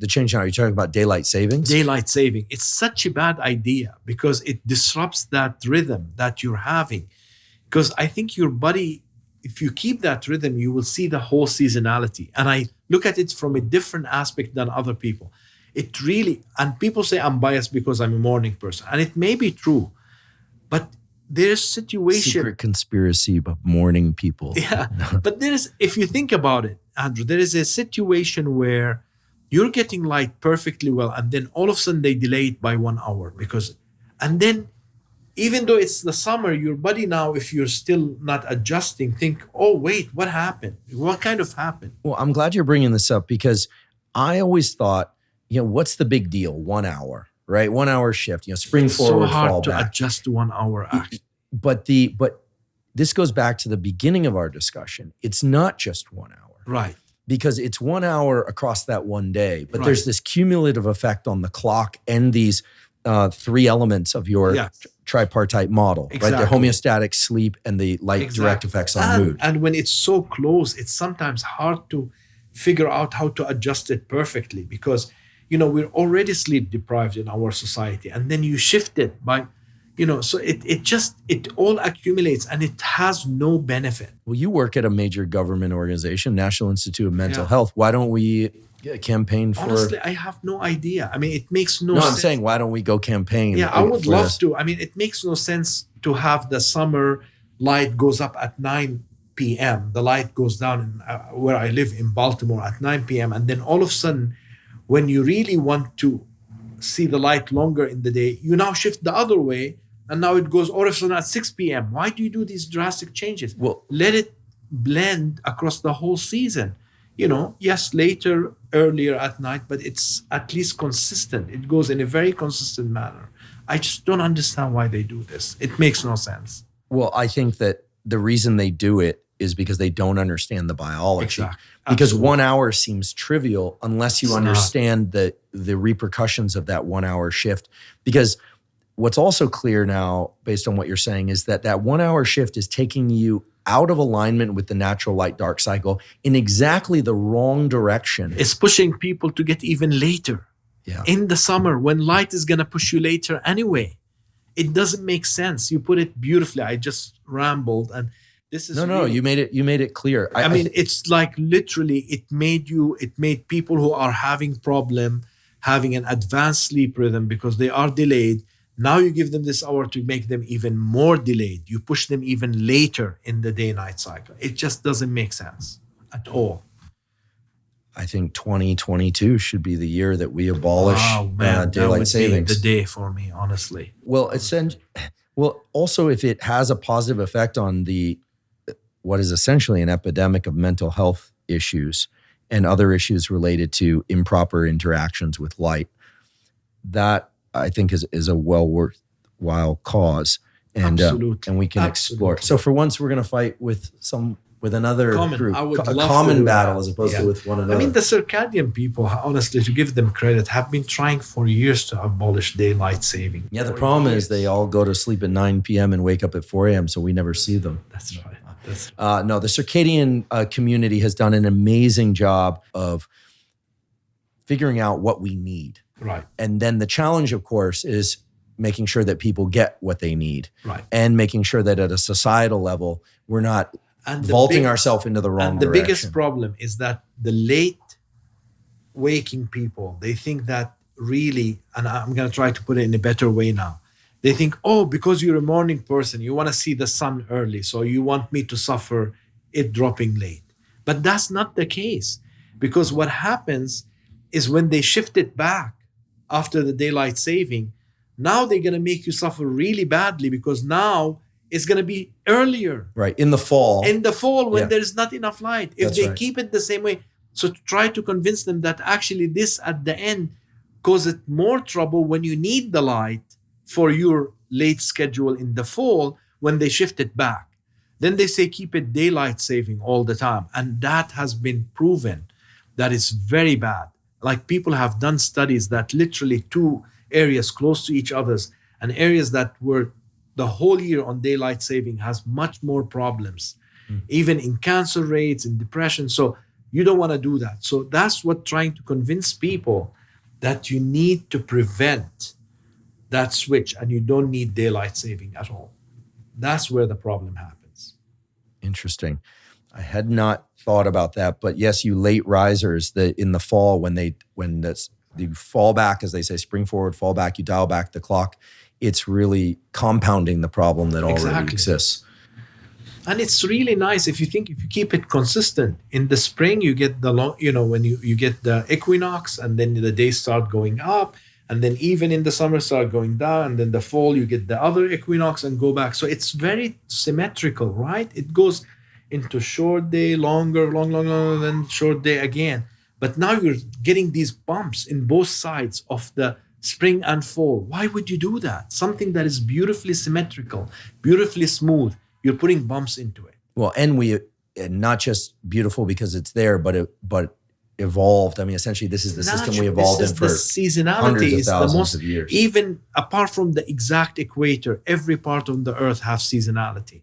The change now, you're talking about daylight savings? Daylight saving. It's such a bad idea because it disrupts that rhythm that you're having. Because I think your body, if you keep that rhythm, you will see the whole seasonality. And I look at it from a different aspect than other people. It really, and people say I'm biased because I'm a morning person. And it may be true, but there's situation. Secret conspiracy of morning people. Yeah, but if you think about it, Andrew, there is a situation where you're getting light perfectly well, and then all of a sudden they delay it by 1 hour and then even though it's the summer, your body now, if you're still not adjusting, think, oh, wait, what happened? What kind of happened? Well, I'm glad you're bringing this up because I always thought, what's the big deal? 1 hour, right? 1 hour shift, spring it's forward, so hard fall to back. adjust to 1 hour. But this goes back to the beginning of our discussion. It's not just 1 hour. Right. Because it's 1 hour across that one day, but Right. there's this cumulative effect on the clock and these three elements of your tripartite model, Exactly. right? The homeostatic, sleep, and the light direct effects on mood. And when it's so close, it's sometimes hard to figure out how to adjust it perfectly because, we're already sleep deprived in our society. And then you shift it by, so it all accumulates and it has no benefit. Well, you work at a major government organization, National Institute of Mental Health. Why don't we campaign for... Honestly, I have no idea. I mean, it makes no sense. sense. I'm saying, why don't we go campaign? Yeah, I would love to. I mean, it makes no sense to have the summer light goes up at 9 p.m. The light goes down where I live in Baltimore at 9 p.m. And then all of a sudden, when you really want to see the light longer in the day, you now shift the other way. And now it goes all of a sudden at 6 p.m. Why do you do these drastic changes? Well, let it blend across the whole season. Yes, later, earlier at night, but it's at least consistent. It goes in a very consistent manner. I just don't understand why they do this. It makes no sense. Well, I think that the reason they do it is because they don't understand the biology. Exactly. Because Absolutely. 1 hour seems trivial unless you understand the repercussions of that 1 hour shift. Because what's also clear now, based on what you're saying, is that 1 hour shift is taking you out of alignment with the natural light dark cycle in exactly the wrong direction. It's pushing people to get even later. Yeah. In the summer, when light is going to push you later anyway. It doesn't make sense. You put it beautifully. I just rambled, and this is no. You made it clear. I mean, it's like literally it made people who are having an advanced sleep rhythm because they are delayed. Now you give them this hour to make them even more delayed. You push them even later in the day-night cycle. It just doesn't make sense at all. I think 2022 should be the year that we abolish daylight savings. Be the day for me, honestly. Well, also if it has a positive effect on what is essentially an epidemic of mental health issues and other issues related to improper interactions with light, that I think is a well worthwhile cause, and we can explore. So for once, we're going to fight with another group, a common battle as opposed to with one another. I mean, the circadian people, honestly, to give them credit, have been trying for years to abolish daylight saving. Yeah, the problem is they all go to sleep at 9 p.m. and wake up at 4 a.m., so we never see them. That's right. No, the circadian community has done an amazing job of figuring out what we need. Right. And then the challenge, of course, is making sure that people get what they need. Right. And making sure that at a societal level, we're not vaulting ourselves into the wrong direction. And the biggest problem is that the late waking people, they think that really, and I'm going to try to put it in a better way now. They think, because you're a morning person, you want to see the sun early, so you want me to suffer it dropping late. But that's not the case, because what happens is when they shift it back after the daylight saving, now they're going to make you suffer really badly because now it's going to be earlier. Right, in the fall. When there's not enough light. If they keep it the same way. So to try to convince them that actually this at the end causes more trouble when you need the light for your late schedule in the fall when they shift it back. Then they say keep it daylight saving all the time. And that has been proven that is very bad. Like people have done studies that literally two areas close to each other's and areas that were the whole year on daylight saving has much more problems, even in cancer rates, in depression. So You don't want to do that. So that's what trying to convince people that you need to prevent that switch and you don't need daylight saving at all. That's where the problem happens. Interesting. I had not thought about that, but yes, you late risers that in the fall you fall back, as they say, spring forward, fall back, you dial back the clock. It's really compounding the problem that already exists. And it's really nice if you keep it consistent. In the spring, you get when you get the equinox, and then the days start going up, and then even in the summer start going down, and then the fall you get the other equinox and go back. So it's very symmetrical, right? It goes into short day, longer, long, then short day again. But now you're getting these bumps in both sides of the spring and fall. Why would you do that? Something that is beautifully symmetrical, beautifully smooth, you're putting bumps into it. Well, and not just beautiful because it's there, but evolved. I mean, essentially, this is the system we evolved in for hundreds of thousands of years. Even apart from the exact equator, every part of the earth has seasonality.